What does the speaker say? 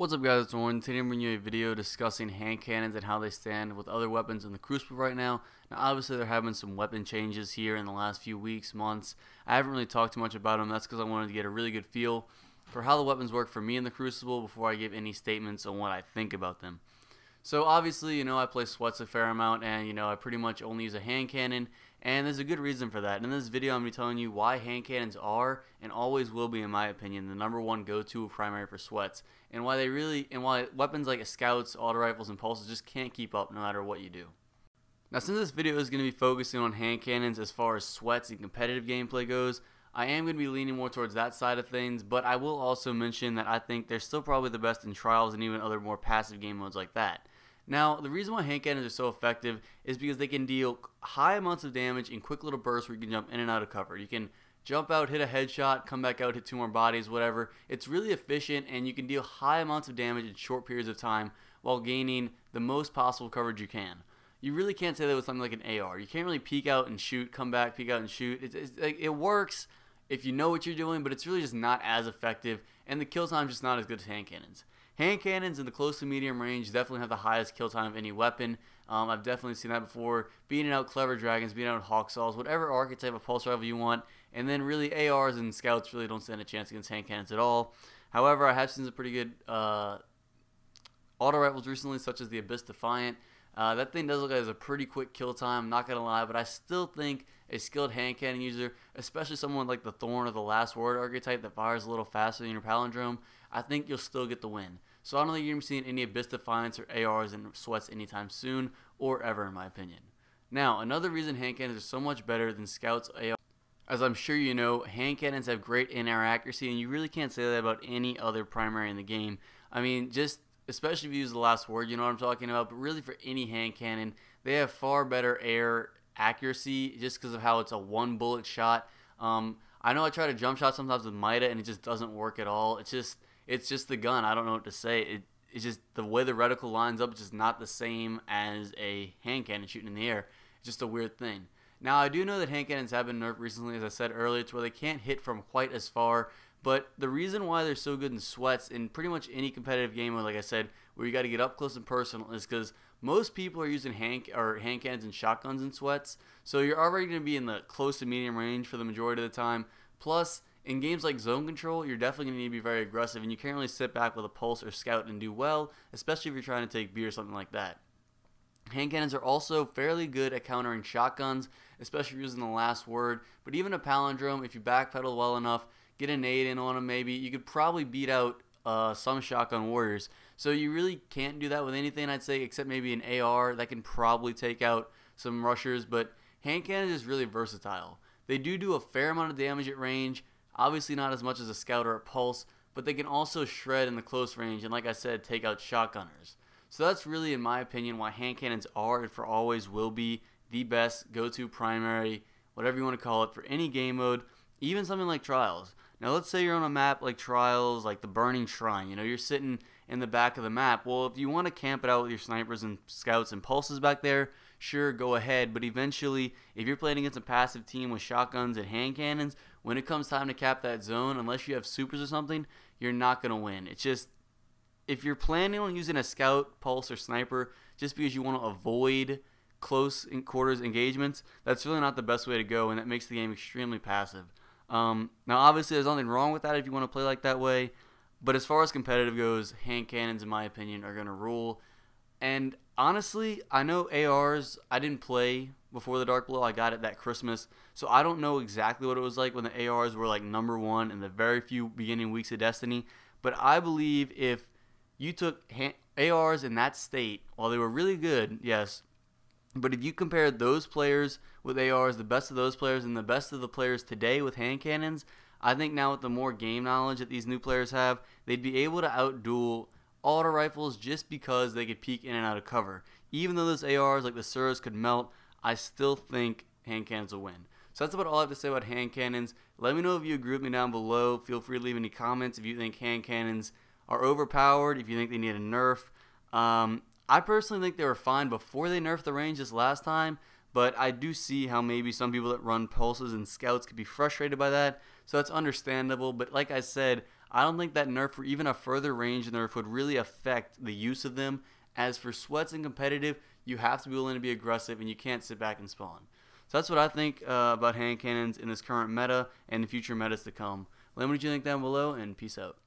What's up guys, it's Warren. Today I'm bringing you a video discussing hand cannons and how they stand with other weapons in the Crucible right now. Now obviously there have been some weapon changes here in the last few weeks, months. I haven't really talked too much about them. That's because I wanted to get a really good feel for how the weapons work for me in the Crucible before I give any statements on what I think about them. So obviously, I play sweats a fair amount, and I pretty much only use a hand cannon, and there's a good reason for that. And in this video, I'm going to be telling you why hand cannons are, and always will be in my opinion, the #1 go-to primary for sweats, and why weapons like scouts, auto rifles, and pulses just can't keep up no matter what you do. Now since this video is going to be focusing on hand cannons as far as sweats and competitive gameplay goes, I am going to be leaning more towards that side of things, but I will also mention that I think they're still probably the best in trials and even other more passive game modes like that. Now, the reason why hand cannons are so effective is because they can deal high amounts of damage in quick little bursts where you can jump in and out of cover. You can jump out, hit a headshot, come back out, hit 2 more bodies, whatever. It's really efficient, and you can deal high amounts of damage in short periods of time while gaining the most possible coverage you can. You really can't say that with something like an AR. You can't really peek out and shoot, come back, peek out and shoot. It works if you know what you're doing, but it's really just not as effective, and the kill time is just not as good as hand cannons. Hand cannons in the close to medium range definitely have the highest kill time of any weapon. I've definitely seen that before. Beating out Clever Dragons, beating out Hawk Saws, whatever archetype of pulse rifle you want. And then really ARs and scouts really don't stand a chance against hand cannons at all. However, I have seen some pretty good auto rifles recently, such as the Abyss Defiant. That thing does look like it has a pretty quick kill time, I'm not going to lie, but I still think a skilled hand cannon user, especially someone like the Thorn or the Last Word archetype that fires a little faster than your Palindrome, I think you'll still get the win. So I don't think you're going to be seeing any Abyss Defiants or ARs and sweats anytime soon, or ever in my opinion. Now, another reason hand cannons are so much better than scouts, ARs, as I'm sure you know, hand cannons have great in-air accuracy, and you really can't say that about any other primary in the game. I mean, just especially if you use the Last Word, you know what I'm talking about, but really for any hand cannon, they have far better air accuracy just because of how it's a one bullet shot. I know I try to jump shot sometimes with Mida and it just doesn't work at all. It's just the gun. I don't know what to say. It's just the way the reticle lines up is just not the same as a hand cannon shooting in the air. It's just a weird thing. Now I do know that hand cannons have been nerfed recently, as I said earlier, to where they can't hit from quite as far. But the reason why they're so good in sweats in pretty much any competitive game, like I said, where you got to get up close and personal, is because most people are using hand cannons and shotguns in sweats. So you're already going to be in the close to medium range for the majority of the time. Plus, in games like Zone Control, you're definitely going to need to be very aggressive, and you can't really sit back with a pulse or scout and do well, especially if you're trying to take B or something like that. Hand cannons are also fairly good at countering shotguns, especially using the Last Word. But even a Palindrome, if you backpedal well enough, get a nade in on them maybe, you could probably beat out some shotgun warriors. So you really can't do that with anything, I'd say, except maybe an AR that can probably take out some rushers. But hand cannons is really versatile. They do a fair amount of damage at range, obviously not as much as a scout or a pulse, but they can also shred in the close range and, like I said, take out shotgunners. So that's really, in my opinion, why hand cannons are and for always will be the best go-to primary, whatever you want to call it, for any game mode, even something like Trials. Now let's say you're on a map like Trials, like the Burning Shrine, you're sitting in the back of the map. Well, if you want to camp it out with your snipers and scouts and pulses back there, sure, go ahead, but eventually, if you're playing against a passive team with shotguns and hand cannons, when it comes time to cap that zone, unless you have supers or something, you're not going to win. It's just, if you're planning on using a scout, pulse, or sniper just because you want to avoid close quarters engagements, that's really not the best way to go, and that makes the game extremely passive. Now obviously there's nothing wrong with that if you want to play like that way, but as far as competitive goes, hand cannons in my opinion are going to rule. And honestly, I know ARs, I didn't play before the Dark Below, I got it that Christmas, so I don't know exactly what it was like when the ARs were like #1 in the very few beginning weeks of Destiny, but I believe if you took ARs in that state, while they were really good, yes, but if you compared those players with ARs, the best of those players, and the best of the players today with hand cannons, I think now with the more game knowledge that these new players have, they'd be able to outduel auto rifles just because they could peek in and out of cover. Even though those ARs like the Suras could melt, I still think hand cannons will win. So that's about all I have to say about hand cannons. Let me know if you agree with me down below. Feel free to leave any comments if you think hand cannons are overpowered, if you think they need a nerf. I personally think they were fine before they nerfed the range this last time, but I do see how maybe some people that run pulses and scouts could be frustrated by that, so that's understandable. But like I said, I don't think that nerf or even a further range nerf would really affect the use of them. As for sweats and competitive, you have to be willing to be aggressive and you can't sit back and spawn. So that's what I think about hand cannons in this current meta and the future metas to come. Let me know what you think down below, and peace out.